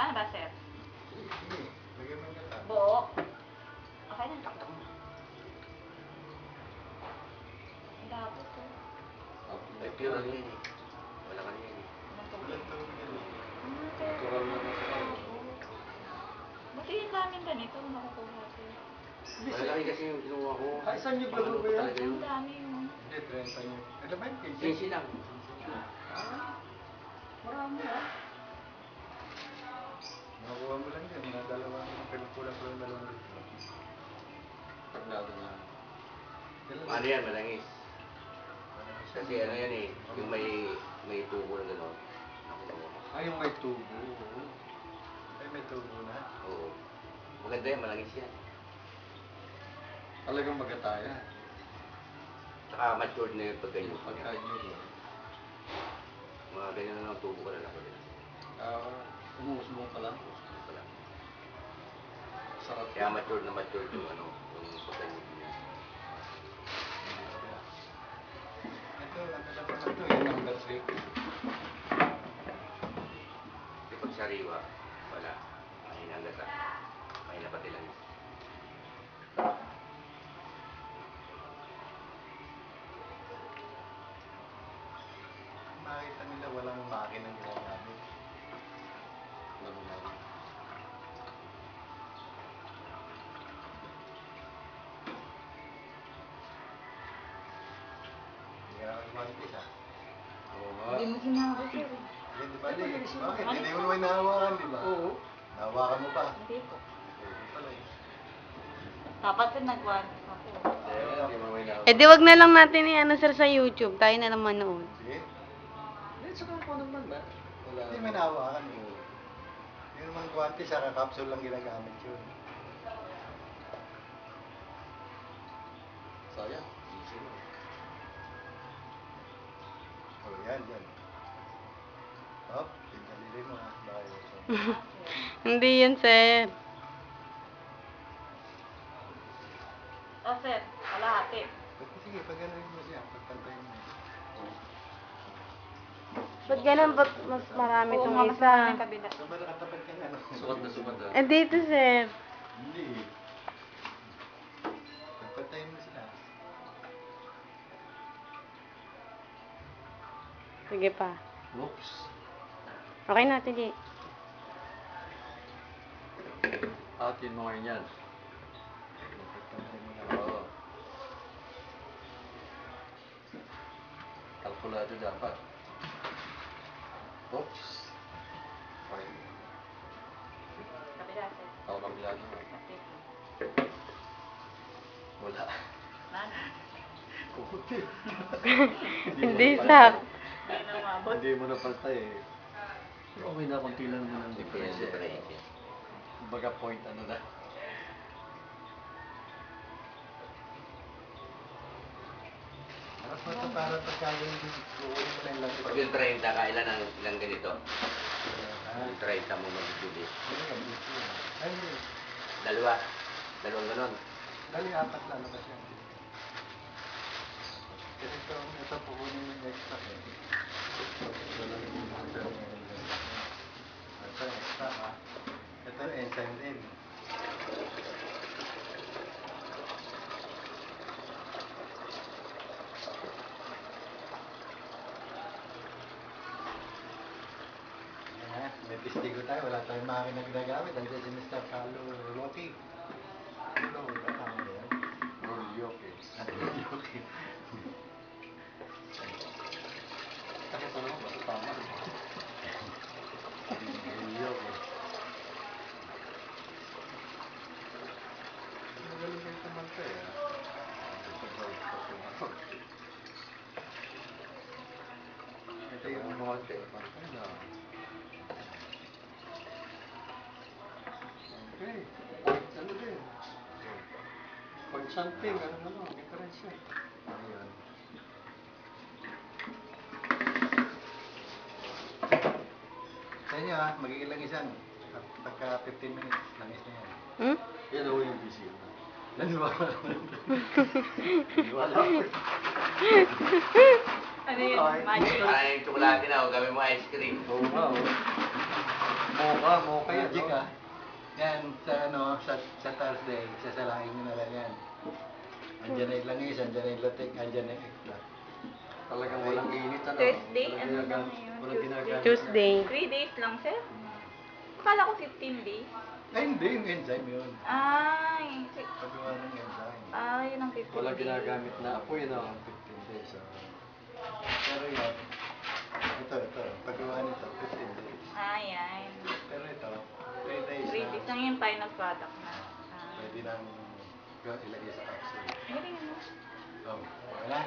Paano ba, sir? Sige, lagyan mo yung gata. Buo. Okay na, taktak mo. Ang lapot ko. Ay, pure ano yan eh. Wala ka yan eh. Walang tubig yan eh. Natural na natural. Buti yung namin ganito, nakukuha ko. Malaki kasi yung kinuha ko. Ay, saan yung galo ba yan? Talaga yun. Ang dami mo. Hindi, 30 nyo. Ano ba yung 15? Sinsi lang. Marami ah. Nakuha mo lang yan, mga dalawang pinukulang ko lang dalawang litro. Taglado na. Kailan? Ano yan, malangis. Kasi ano yan eh, yung may tubo na gano'n. Nakuha ko. Ay, yung may tubo. Ay, may tubo na. Oo. Maganda yan, malangis yan. Talagang magataya. Saka matured na yung pagganyo. Pagkain nyo. Mga ganyan na lang tubo ka na lang ulit. Umuusbong pa lang. Umusok ka lang. Sarap. Kaya matured na matured yung ano, yung pagganyo niya. Ito, ano na ba ito? Yung number 3. Kasi pag sariwa, wala. Mahina ang gata. Mahina pati lang. Makita nila walang makinang ginagamit. Walang makinang. Hindi ka nakagumantis ah. Oo nga. Hindi mo sinabi, sir. Hindi ba di? Bakit? Hindi mo naman nahawakan, di ba? Oo. Nahawakan mo pa. Hindi po. Oo pala eh. Dapat din nag-one ako. Hindi mo naman nahawakan. Eh di wag na lang natin i-ano sir sa YouTube. Tayo na lang manood. Sige. Hindi, saka ako naman ba? Wala. Hindi may nahawakan eh. Hindi naman guwantes, saka capsule lang ginagamit yun. Sayang. Easy mo. Oh, yan, yan. Hop, pinalili mo ah. Baka yun. Hindi yan sir. Oh, sir. Kalahati. Sige, pag gano'n mo siya, pagpantayin mo. Ba't ganun? Ba't mas marami Oo, itong nga, mas isa? marami yung kabila. So, ba nakatapat ka na, ano? Sukat na sukat ah. Eh dito sir. Hindi. Pagpantayin mo sila. Sige pa. Oops. Okay na, sige. Atin mo ngayon yan. Pagpantayin mo lang. Oo. Kalkulado dapat. Oops. Okay. Kabila, sir. Ako kabilado mo. Okay. Wala. Nana. Kukuti. Hindi sa. Hindi na umabot. Hindi mo napaltay eh. Okay na, konti lang mo ng difference eh. Kumbaga point ano na. Harap mo ito para pagkagawin kukunin mo na yung lang ito. Pag yung 30 ka, ilang ganito? Yung 30 mo magbibili. Ay, hindi. Dalawa. Dalawang ganon. Dali, apat lang naman siya. Kasi ito pukunin mo yung extra eh. Ito lang yung extra. Ito yung extra ha. Ito yung enzyme din. Ayan, may testigo tayo. Wala tayong makina ginagamit. Andiyan si Mr. Carlo Rocky. Hello, kasama ba yan? Rolyoke. Rolyoke. Kasi ito naman, basta tama. Rolyoke. Magaling kayo kumanta eh. Ito yung monte. Okay. Ano din? Pag something, ano, difference yan. Ayun. Sa inyo ha, magigilang isan. At pagka 15 minutes, langis na yan. Hmm? Yan ako yung busy. Naniwala naman. Naniwala ko. Ano yun? Okay. Magic. Parang yung tsokolate na, o gawin mo ice cream. Oo nga, oh. Wow, okay. Magic ah. Yan, sa sa Thursday, sasalain nyo na lang yan. Andyan na yung langis, andyan na yung latik, andyan na yung eklat. Talagang walang init, ano? Thursday, Walang ano ba ginagamit- ngayon? walang ginagamit. Tuesday. 3 days lang, sir? Akala ko 15 days. Ay, hindi, yung enzyme yun. Ay, Pagawa ng enzyme. yun ang 15 Walang days. ginagamit na apoy, no? 15 days. Pero yan, ito, pagawa nito, 15 days. Yan. Pero ito, 3 days 3 days lang yung final product na. Pwede nang ilagay sa capsule. Galing ano? Oh, wala.